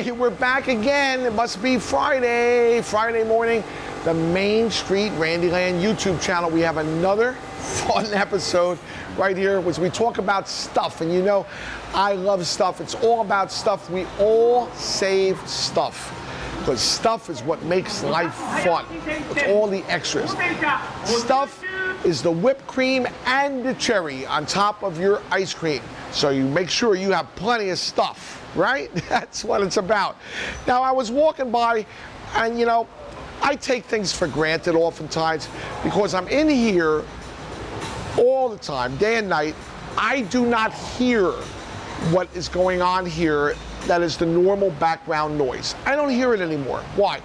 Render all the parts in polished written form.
Okay, we're back again. It must be Friday morning. The Main Street Randyland YouTube channel. We have another fun episode right here, which we talk about stuff. And you know, I love stuff. It's all about stuff. We all save stuff, because stuff is what makes life fun. It's all the extras. Stuff is the whipped cream and the cherry on top of your ice cream. So you make sure you have plenty of stuff, right? That's what it's about. Now, I was walking by, and you know, I take things for granted oftentimes because I'm in here all the time, day and night. I do not hear what is going on here that is the normal background noise. I don't hear it anymore. Why?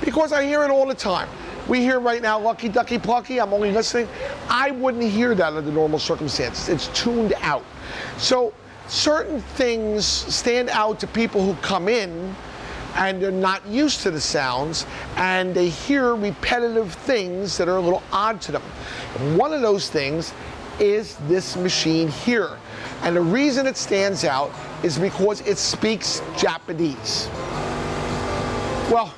Because I hear it all the time. We hear right now, Lucky Ducky Plucky, I'm only listening. I wouldn't hear that under normal circumstances. It's tuned out. So certain things stand out to people who come in and they're not used to the sounds, and they hear repetitive things that are a little odd to them. And one of those things is this machine here. And the reason it stands out is because it speaks Japanese. Well,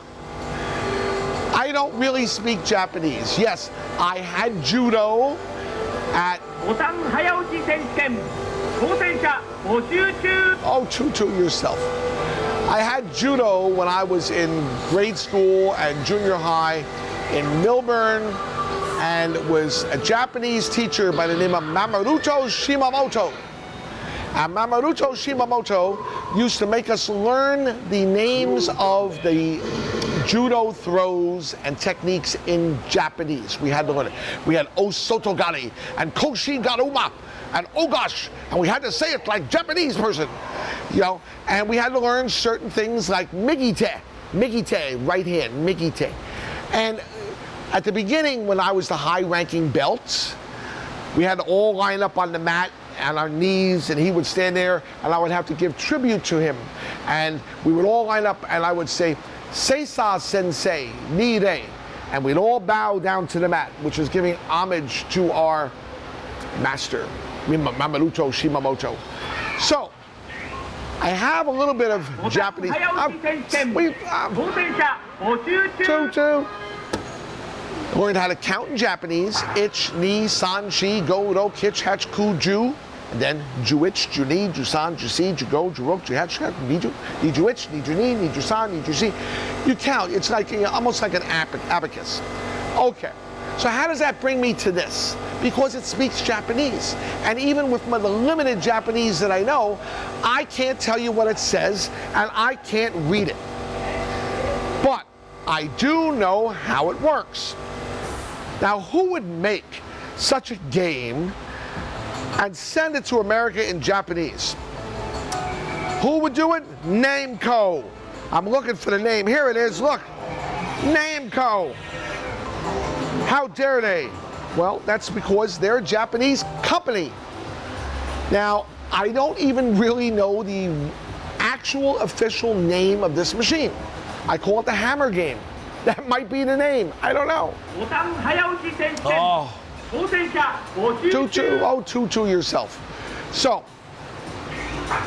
I don't really speak Japanese. Yes, I had judo at... Oh, choo-choo yourself. I had judo when I was in grade school and junior high in Milburn, and it was a Japanese teacher by the name of Mamoruto Shimamoto. And Mamoruto Shimamoto used to make us learn the names of the judo throws and techniques in Japanese. We had to learn it. We had Osotogari and Koshi Garuma and Ogash, and we had to say it like Japanese person, you know. And we had to learn certain things like Migite, right hand, Migite. And at the beginning, when I was the high-ranking belt, we had to all line up on the mat on our knees, and he would stand there, and I would have to give tribute to him. And we would all line up, and I would say, Seisa Sensei, Nire. And we'd all bow down to the mat, which was giving homage to our master, Mamoruto Shimamoto. So, I have a little bit of Japanese. Learned how to count in Japanese. Ich, ni, san, shi, go, ro, kich, hach, ku, ju. And then ju-ich, ju-ni, ju-san, ju-si, ju-go, ju-rok, ju-hach, ni-ju, ni-ju-ich, ni-ju-ni, ni-ju-san, ni-ju-si. You count. It's like almost like an abacus. Okay. So how does that bring me to this? Because it speaks Japanese. And even with the limited Japanese that I know, I can't tell you what it says, and I can't read it. But I do know how it works. Now, who would make such a game and send it to America in Japanese? Who would do it? Namco. I'm looking for the name. Here it is. Look. Namco. How dare they? Well, that's because they're a Japanese company. Now, I don't even really know the actual official name of this machine. I call it the hammer game. That might be the name. I don't know. Oh, choo-choo yourself. So,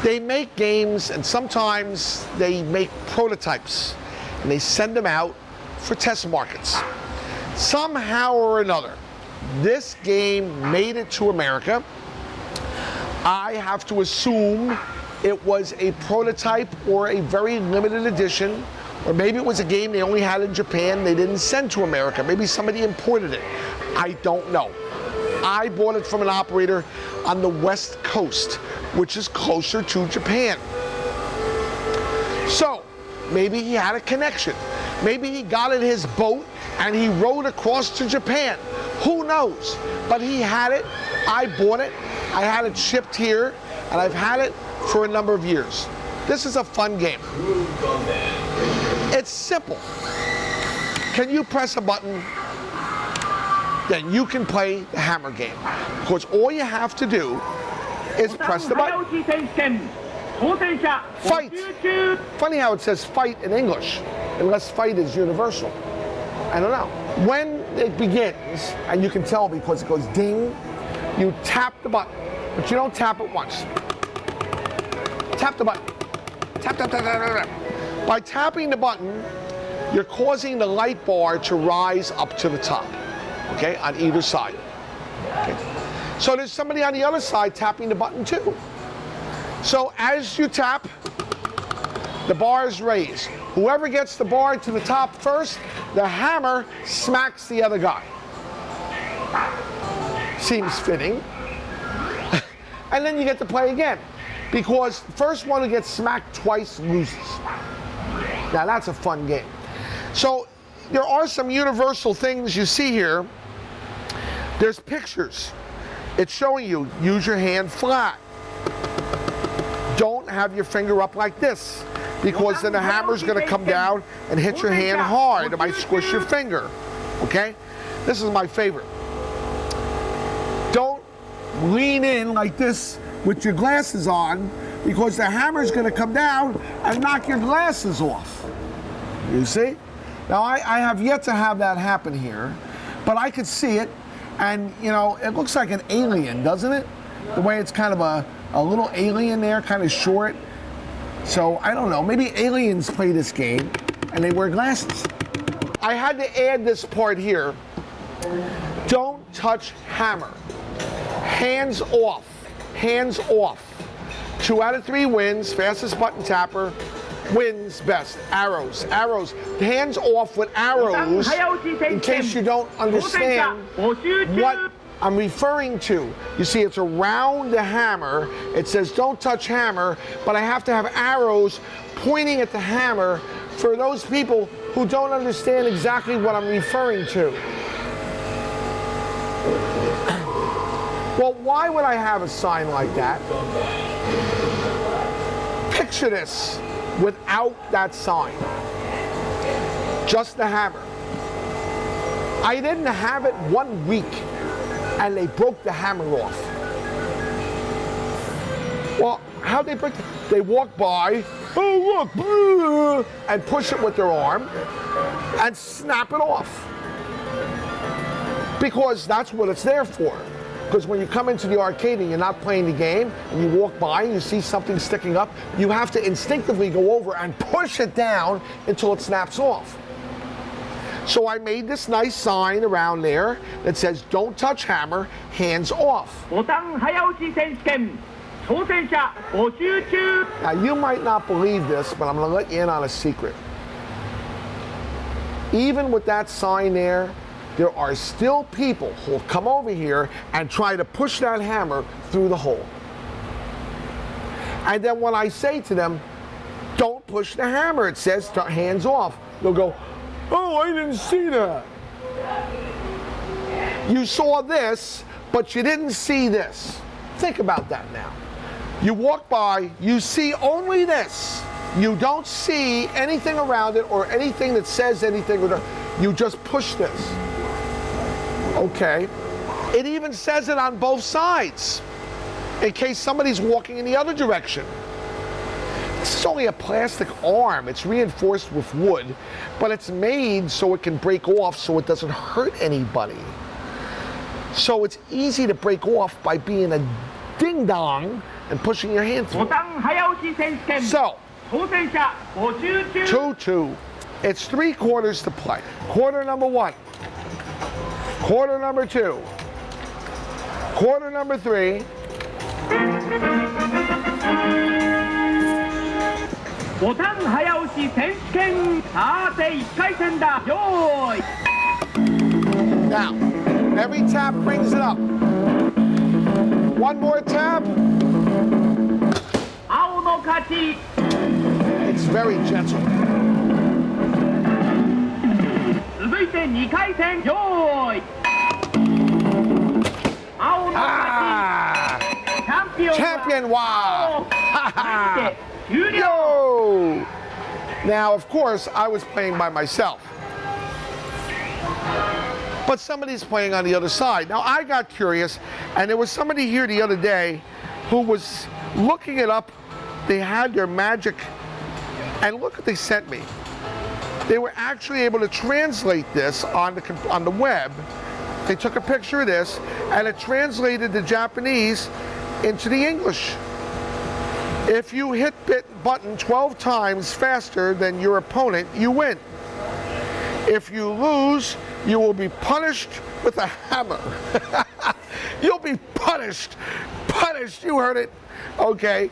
they make games, and sometimes they make prototypes, and they send them out for test markets. Somehow or another, this game made it to America. I have to assume it was a prototype or a very limited edition, or maybe it was a game they only had in Japan, they didn't send to America. Maybe somebody imported it. I don't know. I bought it from an operator on the West Coast, which is closer to Japan. So, maybe he had a connection. Maybe he got in his boat and he rowed across to Japan. Who knows? But he had it. I bought it. I had it shipped here, and I've had it for a number of years. This is a fun game. It's simple. Can you press a button? Then you can play the hammer game. Because all you have to do is press the button. Fight. Funny how it says fight in English, unless fight is universal. I don't know. When it begins, and you can tell because it goes ding, you tap the button, but you don't tap it once. Tap the button. Tap, tap, tap, tap, tap, tap. By tapping the button, you're causing the light bar to rise up to the top, okay, on either side. Okay. So there's somebody on the other side tapping the button too. So as you tap, the bar is raised. Whoever gets the bar to the top first, the hammer smacks the other guy. Seems fitting. And then you get to play again, because the first one who gets smacked twice loses. Now that's a fun game. So there are some universal things you see here. There's pictures. It's showing you, use your hand flat. Don't have your finger up like this, because then the hammer's going to come down and hit your hand hard. It might squish your finger, okay? This is my favorite. Don't lean in like this with your glasses on, because the hammer's going to come down and knock your glasses off. You see? Now, I have yet to have that happen here, but I could see it, and, you know, it looks like an alien, doesn't it? The way it's kind of a little alien there, kind of short. So, I don't know, maybe aliens play this game, and they wear glasses. I had to add this part here. Don't touch hammer. Hands off. Hands off. 2 out of 3 wins. Fastest button tapper wins best. Arrows. Arrows. Hands off with arrows, in case you don't understand what I'm referring to. You see, it's around the hammer. It says don't touch hammer, but I have to have arrows pointing at the hammer for those people who don't understand exactly what I'm referring to. Well, why would I have a sign like that? Picture this without that sign. Just the hammer. I didn't have it 1 week, and they broke the hammer off. Well, how'd they break it? They walk by, oh look, and push it with their arm and snap it off. Because that's what it's there for. Because when you come into the arcade and you're not playing the game, and you walk by and you see something sticking up, you have to instinctively go over and push it down until it snaps off. So I made this nice sign around there that says, don't touch hammer, hands off. Now you might not believe this, but I'm going to let you in on a secret. Even with that sign there are still people who will come over here and try to push that hammer through the hole. And then when I say to them, don't push the hammer, it says hands off, they'll go, oh, I didn't see that. You saw this, but you didn't see this. Think about that now. You walk by, you see only this. You don't see anything around it or anything that says anything. You just push this. Okay. It even says it on both sides, in case somebody's walking in the other direction. This is only a plastic arm. It's reinforced with wood, but it's made so it can break off so it doesn't hurt anybody. So it's easy to break off by being a ding-dong and pushing your hand through. So, 2-2. It's 3 quarters to play. Quarter number 1. Quarter number 2. Quarter number 3. Now, every tap brings it up. One more tap. It's very gentle. Champion, wow! Yo! Now, of course, I was playing by myself. But somebody's playing on the other side. Now, I got curious, and there was somebody here the other day who was looking it up. They had their magic, and look what they sent me. They were actually able to translate this on the web. They took a picture of this, and it translated the Japanese into the English. If you hit button 12 times faster than your opponent, you win. If you lose, you will be punished with a hammer. You'll be punished. Punished, you heard it. Okay.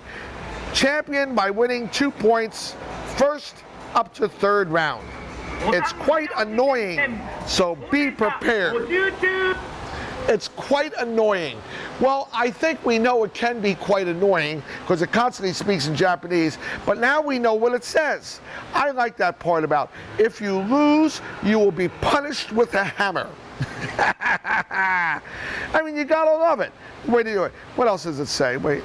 Champion by winning 2 points, first up to third round. It's quite annoying, so be prepared. It's quite annoying. Well, I think we know it can be quite annoying because it constantly speaks in Japanese, but now we know what it says. I like that part about, if you lose, you will be punished with a hammer. I mean, you gotta love it. Wait to do it. What else does it say? Wait.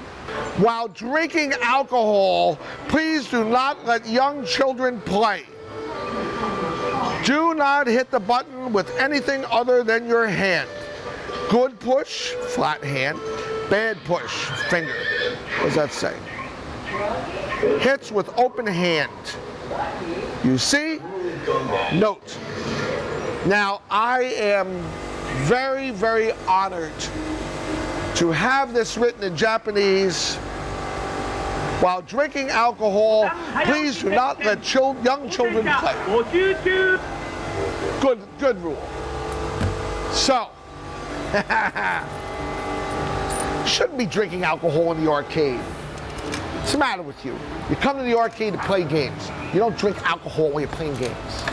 While drinking alcohol, please do not let young children play. Do not hit the button with anything other than your hand. Good push, flat hand. Bad push, finger. What does that say? Hits with open hand. You see? Note. Now, I am very, very honored to have this written in Japanese. While drinking alcohol, please do not let young children play. Good rule. So, shouldn't be drinking alcohol in the arcade. What's the matter with you? You come to the arcade to play games. You don't drink alcohol when you're playing games.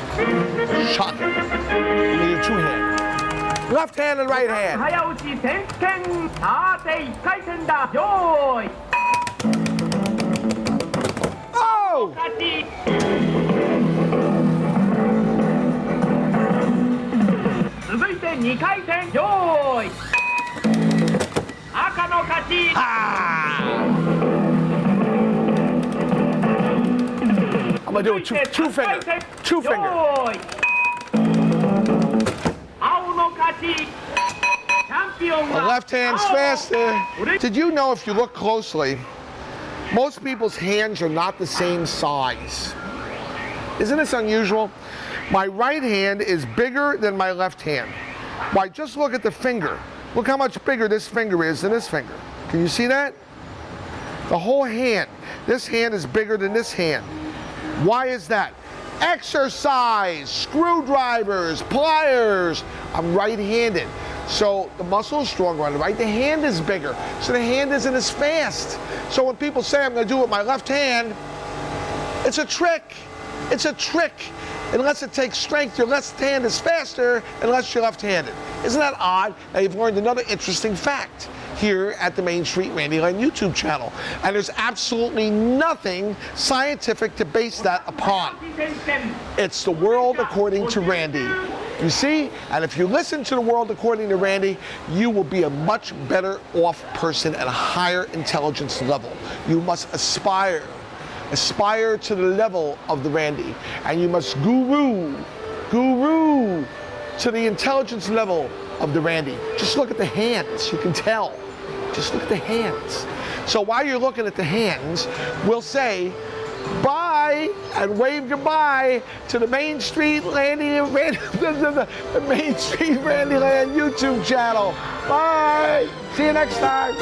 Shocking. With your two hands. Left hand and right hand. Oh! I'm gonna do it two finger. Two finger. The left hand's faster. Did you know, if you look closely, most people's hands are not the same size? Isn't this unusual? My right hand is bigger than my left hand. Why, just look at the finger. Look how much bigger this finger is than this finger. Can you see that? The whole hand. This hand is bigger than this hand. Why is that? Exercise, screwdrivers, pliers. I'm right-handed, so the muscle is stronger on the right. The hand is bigger, so the hand isn't as fast. So when people say I'm going to do it with my left hand, it's a trick. It's a trick. Unless it takes strength, your left hand is faster unless you're left-handed. Isn't that odd? Now you've learned another interesting fact here at the Main Street Randy Land YouTube channel. And there's absolutely nothing scientific to base that upon. It's the world according to Randy. You see? And if you listen to the world according to Randy, you will be a much better off person at a higher intelligence level. You must aspire to the level of the Randy, and you must guru to the intelligence level of the Randy. Just look at the hands, you can tell. Just look at the hands. So while you're looking at the hands, we'll say bye and wave goodbye to the Main Street the Main Street Randy Land YouTube channel. Bye. See you next time.